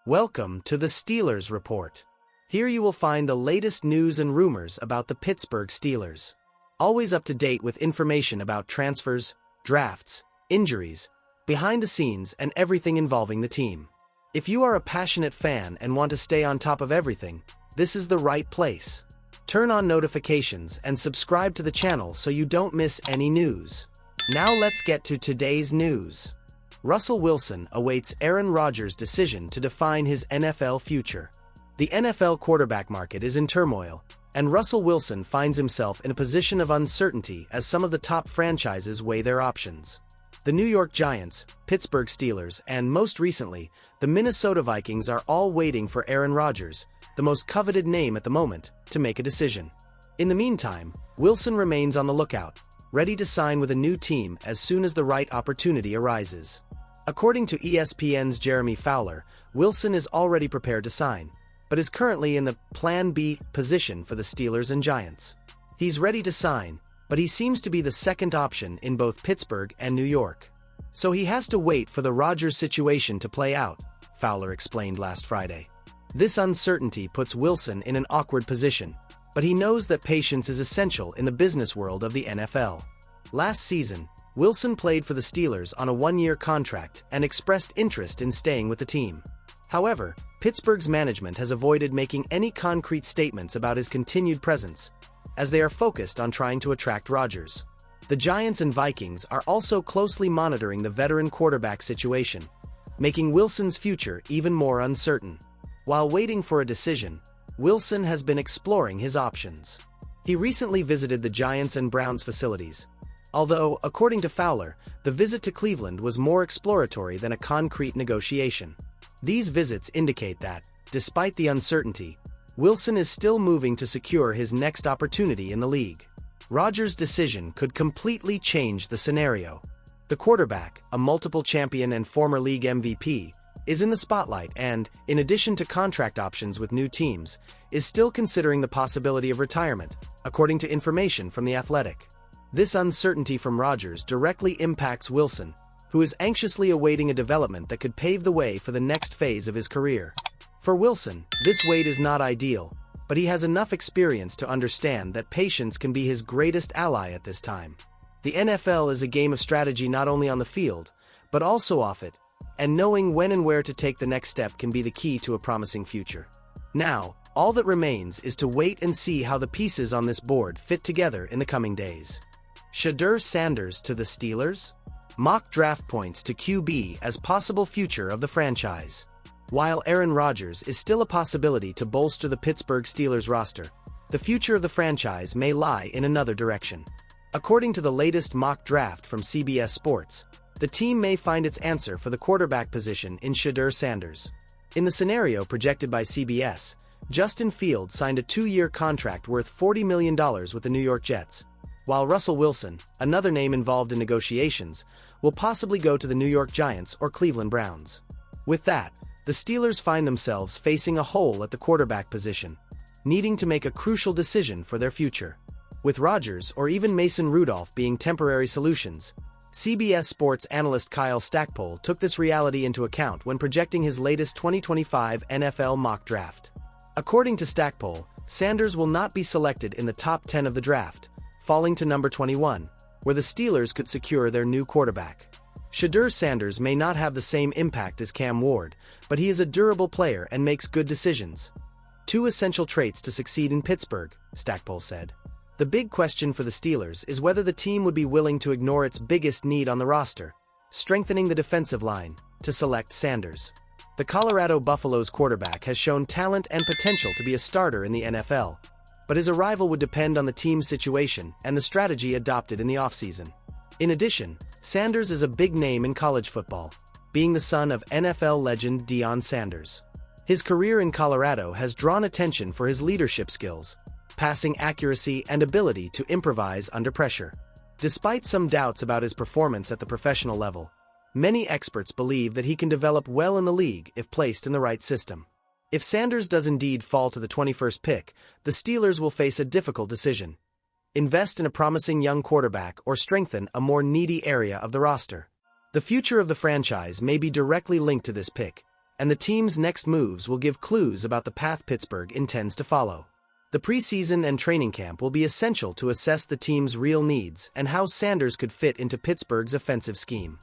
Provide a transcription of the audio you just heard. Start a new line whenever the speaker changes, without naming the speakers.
Welcome to the Steelers Report. Here you will find the latest news and rumors about the Pittsburgh Steelers. Always up to date with information about transfers, drafts, injuries, behind the scenes, and everything involving the team. If you are a passionate fan and want to stay on top of everything, this is the right place. Turn on notifications and subscribe to the channel so you don't miss any news. Now let's get to today's news. Russell Wilson awaits Aaron Rodgers' decision to define his NFL future. The NFL quarterback market is in turmoil, and Russell Wilson finds himself in a position of uncertainty as some of the top franchises weigh their options. The New York Giants, Pittsburgh Steelers, and most recently, the Minnesota Vikings are all waiting for Aaron Rodgers, the most coveted name at the moment, to make a decision. In the meantime, Wilson remains on the lookout, ready to sign with a new team as soon as the right opportunity arises. According to ESPN's Jeremy Fowler, Wilson is already prepared to sign, but is currently in the Plan B position for the Steelers and Giants. He's ready to sign, but he seems to be the second option in both Pittsburgh and New York. So he has to wait for the Rodgers situation to play out, Fowler explained last Friday. This uncertainty puts Wilson in an awkward position, but he knows that patience is essential in the business world of the NFL. Last season, Wilson played for the Steelers on a one-year contract and expressed interest in staying with the team. However, Pittsburgh's management has avoided making any concrete statements about his continued presence, as they are focused on trying to attract Rodgers. The Giants and Vikings are also closely monitoring the veteran quarterback situation, making Wilson's future even more uncertain. While waiting for a decision, Wilson has been exploring his options. He recently visited the Giants and Browns facilities, although, according to Fowler, the visit to Cleveland was more exploratory than a concrete negotiation. These visits indicate that, despite the uncertainty, Wilson is still moving to secure his next opportunity in the league. Rodgers' decision could completely change the scenario. The quarterback, a multiple champion and former league MVP, is in the spotlight and, in addition to contract options with new teams, is still considering the possibility of retirement, according to information from The Athletic. This uncertainty from Rodgers directly impacts Wilson, who is anxiously awaiting a development that could pave the way for the next phase of his career. For Wilson, this wait is not ideal, but he has enough experience to understand that patience can be his greatest ally at this time. The NFL is a game of strategy not only on the field, but also off it, and knowing when and where to take the next step can be the key to a promising future. Now, all that remains is to wait and see how the pieces on this board fit together in the coming days. Shedeur Sanders to the Steelers? Mock draft points to QB as possible future of the franchise. While Aaron Rodgers is still a possibility to bolster the Pittsburgh Steelers roster, the future of the franchise may lie in another direction. According to the latest mock draft from CBS Sports, the team may find its answer for the quarterback position in Shedeur Sanders. In the scenario projected by CBS, Justin Fields signed a 2-year contract worth $40 million with the New York Jets, while Russell Wilson, another name involved in negotiations, will possibly go to the New York Giants or Cleveland Browns. With that, the Steelers find themselves facing a hole at the quarterback position, needing to make a crucial decision for their future. With Rodgers or even Mason Rudolph being temporary solutions, CBS Sports analyst Kyle Stackpole took this reality into account when projecting his latest 2025 NFL mock draft. According to Stackpole, Sanders will not be selected in the top 10 of the draft, falling to number 21, where the Steelers could secure their new quarterback. Shedeur Sanders may not have the same impact as Cam Ward, but he is a durable player and makes good decisions. Two essential traits to succeed in Pittsburgh, Stackpole said. The big question for the Steelers is whether the team would be willing to ignore its biggest need on the roster, strengthening the defensive line, to select Sanders. The Colorado Buffaloes quarterback has shown talent and potential to be a starter in the NFL, but his arrival would depend on the team's situation and the strategy adopted in the offseason. In addition, Sanders is a big name in college football, being the son of NFL legend Deion Sanders. His career in Colorado has drawn attention for his leadership skills, passing accuracy, and ability to improvise under pressure. Despite some doubts about his performance at the professional level, many experts believe that he can develop well in the league if placed in the right system. If Sanders does indeed fall to the 21st pick, the Steelers will face a difficult decision: invest in a promising young quarterback or strengthen a more needy area of the roster. The future of the franchise may be directly linked to this pick, and the team's next moves will give clues about the path Pittsburgh intends to follow. The preseason and training camp will be essential to assess the team's real needs and how Sanders could fit into Pittsburgh's offensive scheme.